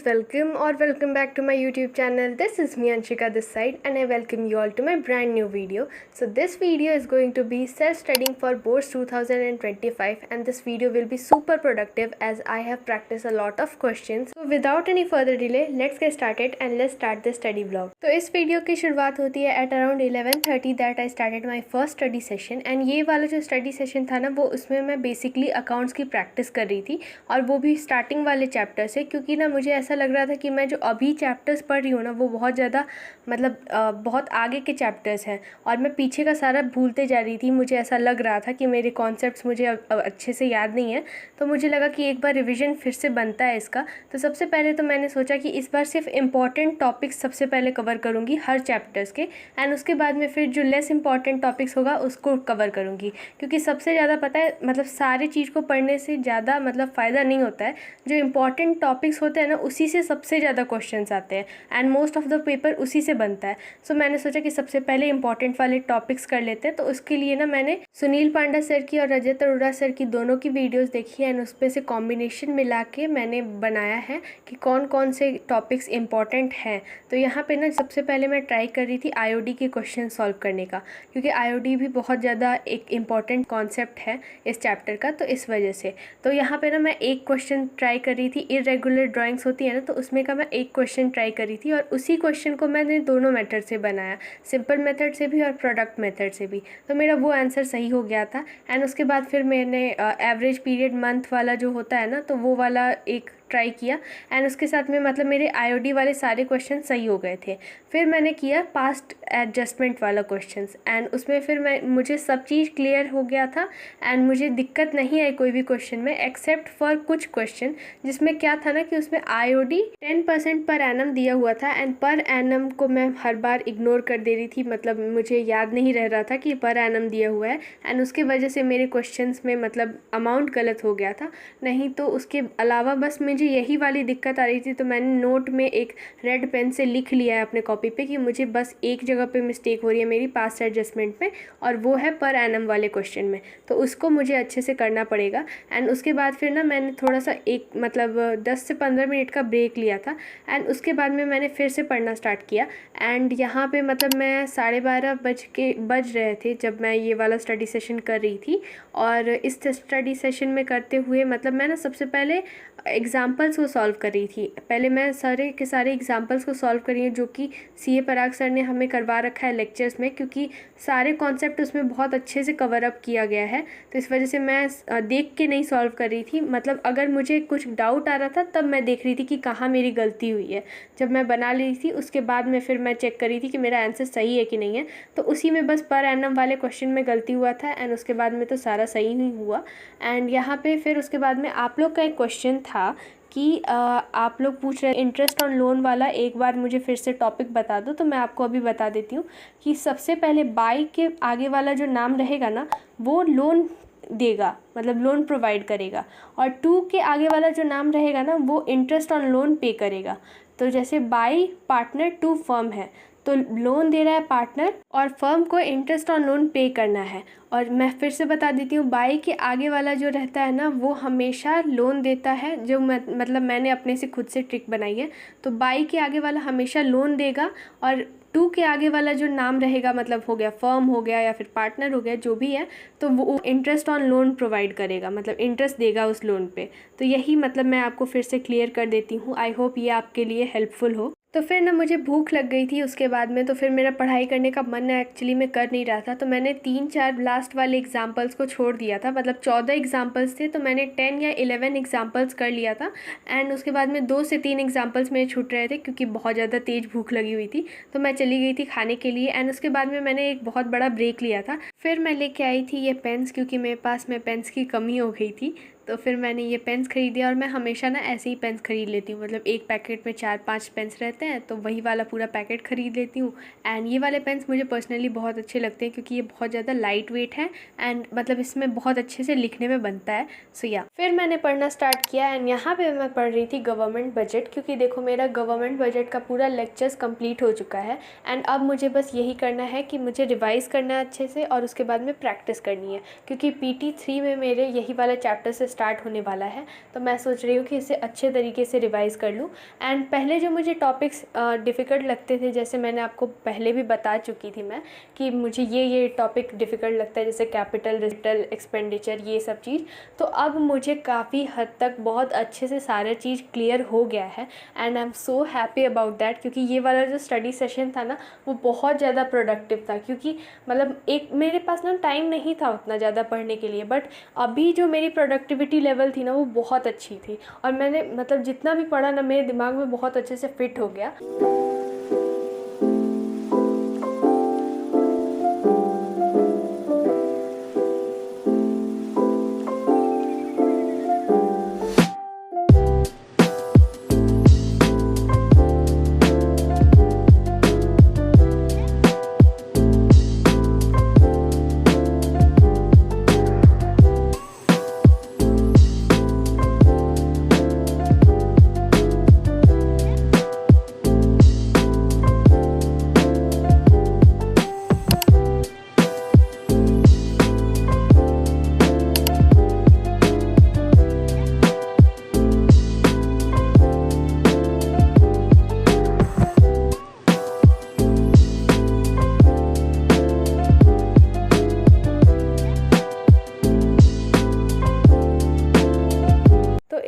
friends, welcome or welcome back to my YouTube channel. This is me Anshika this side and I welcome you all to my brand new video. So this video is going to be self-studying for boards 2025 and this video will be super productive as I have practiced a lot of questions. So without any further delay, let's get started and let's start the study vlog. तो इस video की शुरुआत होती है at around 11:30 that I started my first study session and ये वाला जो study session था ना वो उसमें मैं basically accounts की practice कर रही थी और वो भी starting वाले चैप्टर से, क्योंकि ना मुझे ऐसा लग रहा था कि मैं जो अभी चैप्टर्स पढ़ रही हूँ ना वो बहुत ज़्यादा मतलब बहुत आगे के चैप्टर्स हैं और मैं पीछे का सारा भूलते जा रही थी। मुझे ऐसा लग रहा था कि मेरे कॉन्सेप्ट्स मुझे अच्छे से याद नहीं है, तो मुझे लगा कि एक बार रिवीजन फिर से बनता है इसका। तो सबसे पहले तो मैंने सोचा कि इस बार सिर्फ इम्पॉर्टेंट टॉपिक्स सबसे पहले कवर करूँगी हर चैप्टर्स के, एंड उसके बाद में फिर जो लेस इंपॉर्टेंट टॉपिक्स होगा उसको कवर करूँगी, क्योंकि सबसे ज़्यादा पता है मतलब सारी चीज़ को पढ़ने से ज़्यादा मतलब फ़ायदा नहीं होता है। जो इम्पॉर्टेंट टॉपिक्स होते हैं ना उसी से सबसे ज़्यादा क्वेश्चंस आते हैं and most of the paper उसी से बनता है। सो मैंने सोचा कि सबसे पहले इंपॉर्टेंट वाले टॉपिक्स कर लेते हैं। तो उसके लिए ना मैंने सुनील पांडा सर की और रजत अरोड़ा सर की दोनों की वीडियोस देखी एंड उसमें से कॉम्बिनेशन मिला के मैंने बनाया है कि कौन कौन से टॉपिक्स इंपॉर्टेंट हैं। तो यहाँ पे ना सबसे पहले मैं ट्राई कर रही थी आईओडी के क्वेश्चन सॉल्व करने का, क्योंकि आईओडी भी बहुत ज़्यादा एक इम्पॉर्टेंट कॉन्सेप्ट है इस चैप्टर का, तो इस वजह से। तो यहाँ पे ना मैं एक क्वेश्चन ट्राई कर रही थी, इरेगुलर ड्राइंग्स होती है ना तो उसमें का मैं एक क्वेश्चन ट्राई करी थी और उसी क्वेश्चन को मैंने दोनों मेथड से बनाया, सिंपल मेथड से भी और प्रोडक्ट मेथड से भी। तो मेरा वो आंसर सही हो गया था एंड उसके बाद फिर मैंने एवरेज पीरियड मंथ वाला जो होता है ना तो वो वाला एक ट्राई किया एंड उसके साथ में मतलब मेरे आईओडी वाले सारे क्वेश्चन सही हो गए थे। फिर मैंने किया पास्ट एडजस्टमेंट वाला क्वेश्चंस एंड उसमें फिर मुझे सब चीज़ क्लियर हो गया था एंड मुझे दिक्कत नहीं आई कोई भी क्वेश्चन में एक्सेप्ट फॉर कुछ क्वेश्चन जिसमें क्या था ना कि उसमें आईओडी 10% पर एनम दिया हुआ था एंड पर एनम को मैं हर बार इग्नोर कर दे रही थी, मतलब मुझे याद नहीं रह रहा था कि पर एनम दिया हुआ है एंड उसके वजह से मेरे क्वेश्चन में मतलब अमाउंट गलत हो गया था। नहीं तो उसके अलावा बस मुझे यही वाली दिक्कत आ रही थी। तो मैंने नोट में एक रेड पेन से लिख लिया है अपने कॉपी पे कि मुझे बस एक जगह पे मिस्टेक हो रही है मेरी पास्ट एडजस्टमेंट में और वो है पर एनम वाले क्वेश्चन में, तो उसको मुझे अच्छे से करना पड़ेगा। एंड उसके बाद फिर ना मैंने थोड़ा सा एक मतलब 10 से 15 मिनट का ब्रेक लिया था एंड उसके बाद में मैंने फिर से पढ़ना स्टार्ट किया एंड यहाँ पे मतलब मैं 12:30 बज रहे थे जब मैं ये वाला स्टडी सेशन कर रही थी। और इस स्टडी सेशन में करते हुए मतलब मैं ना सबसे पहले एग्ज़ाम्पल्स को सॉल्व कर रही थी। पहले मैं सारे के सारे एग्ज़ाम्पल्स को सॉल्व कर रही हूँ जो कि सीए पराग सर ने हमें करवा रखा है लेक्चर्स में, क्योंकि सारे कॉन्सेप्ट उसमें बहुत अच्छे से कवर अप किया गया है। तो इस वजह से मैं देख के नहीं सॉल्व कर रही थी, मतलब अगर मुझे कुछ डाउट आ रहा था तब मैं देख रही थी कि कहाँ मेरी गलती हुई है। जब मैं बना ली थी उसके बाद में फिर मैं चेक कर रही थी कि मेरा आंसर सही है कि नहीं है। तो उसी में बस पर एनम वाले क्वेश्चन में गलती हुआ था एंड उसके बाद में तो सारा सही ही हुआ। एंड यहाँ पे फिर उसके बाद में आप लोग का एक क्वेश्चन था कि आप लोग पूछ रहे हैं इंटरेस्ट ऑन लोन वाला, एक बार मुझे फिर से टॉपिक बता दो। तो मैं आपको अभी बता देती हूँ कि सबसे पहले बाई के आगे वाला जो नाम रहेगा ना वो लोन देगा, मतलब लोन प्रोवाइड करेगा, और टू के आगे वाला जो नाम रहेगा ना वो इंटरेस्ट ऑन लोन पे करेगा। तो जैसे बाई पार्टनर टू फर्म है तो लोन दे रहा है पार्टनर और फर्म को इंटरेस्ट ऑन लोन पे करना है। और मैं फिर से बता देती हूँ बाई के आगे वाला जो रहता है ना वो हमेशा लोन देता है, जो मतलब मैंने अपने से खुद से ट्रिक बनाई है। तो बाई के आगे वाला हमेशा लोन देगा और टू के आगे वाला जो नाम रहेगा मतलब हो गया फर्म हो गया या फिर पार्टनर हो गया जो भी है, तो वो इंटरेस्ट ऑन लोन प्रोवाइड करेगा, मतलब इंटरेस्ट देगा उस लोन पे। तो यही मतलब मैं आपको फिर से क्लियर कर देती हूँ। आई होप ये आपके लिए हेल्पफुल हो। तो फिर ना मुझे भूख लग गई थी उसके बाद में, तो फिर मेरा पढ़ाई करने का मन एक्चुअली में कर नहीं रहा था। तो मैंने 3-4 लास्ट वाले एग्जाम्पल्स को छोड़ दिया था, मतलब 14 एग्जाम्पल्स थे तो मैंने 10 या 11 एग्जाम्पल्स कर लिया था एंड उसके बाद में 2 से 3 एग्जाम्पल्स मेरे छूट रहे थे क्योंकि बहुत ज़्यादा तेज़ भूख लगी हुई थी। तो मैं चली गई थी खाने के लिए एंड उसके बाद में मैंने एक बहुत बड़ा ब्रेक लिया था। फिर मैं लेके आई थी ये पेन्स, क्योंकि मेरे पास में पेन्स की कमी हो गई थी। तो फिर मैंने ये पेन्स खरीदे और मैं हमेशा ना ऐसे ही पेन्स खरीद लेती हूँ, मतलब एक पैकेट में 4-5 पेन्स रहते हैं तो वही वाला पूरा पैकेट खरीद लेती हूँ। एंड ये वाले पेन्स मुझे पर्सनली बहुत अच्छे लगते हैं क्योंकि ये बहुत ज़्यादा लाइट वेट है एंड मतलब इसमें बहुत अच्छे से लिखने में बनता है। सो या फिर मैंने पढ़ना स्टार्ट किया एंड यहाँ पे मैं पढ़ रही थी गवर्नमेंट बजट, क्योंकि देखो मेरा गवर्नमेंट बजट का पूरा लेक्चर्स कंप्लीट हो चुका है एंड अब मुझे बस यही करना है कि मुझे रिवाइज़ करना है अच्छे से और उसके बाद में प्रैक्टिस करनी है, क्योंकि PT 3 में मेरे यही वाला चैप्टर से स्टार्ट होने वाला है, तो मैं सोच रही हूँ कि इसे अच्छे तरीके से रिवाइज़ कर लूँ। एंड पहले जो मुझे टॉपिक्स डिफ़िकल्ट लगते थे, जैसे मैंने आपको पहले भी बता चुकी थी मैं कि मुझे ये टॉपिक डिफ़िकल्ट लगता है, जैसे कैपिटल, डिजिटल एक्सपेंडिचर, ये सब चीज़। तो अब मुझे काफ़ी हद तक बहुत अच्छे से सारा चीज़ क्लियर हो गया है and I am so happy about that, क्योंकि ये वाला जो स्टडी सेशन था ना वो बहुत ज़्यादा प्रोडक्टिव था। क्योंकि मतलब एक मेरे पास ना टाइम नहीं था उतना ज़्यादा पढ़ने के लिए, बट अभी जो मेरी प्रोडक्टिविटी लेवल थी ना वो बहुत अच्छी थी और मैंने मतलब जितना भी पढ़ा ना मेरे दिमाग में बहुत अच्छे से फिट हो गया।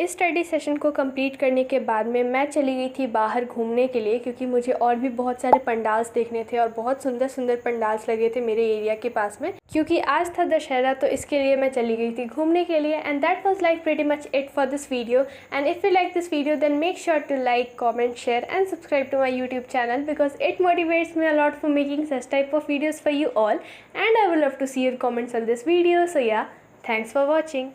इस स्टडी सेशन को कंप्लीट करने के बाद में मैं चली गई थी बाहर घूमने के लिए, क्योंकि मुझे और भी बहुत सारे पंडाल्स देखने थे और बहुत सुंदर सुंदर पंडाल्स लगे थे मेरे एरिया के पास में, क्योंकि आज था दशहरा। तो इसके लिए मैं चली गई थी घूमने के लिए। And that was like pretty much it for this video. And if you like this video then make sure to like, comment, share and subscribe to my YouTube channel, because it motivates me a lot for making such type of videos for you all, and I would love to see your comments on this video. So yeah, thanks for watching.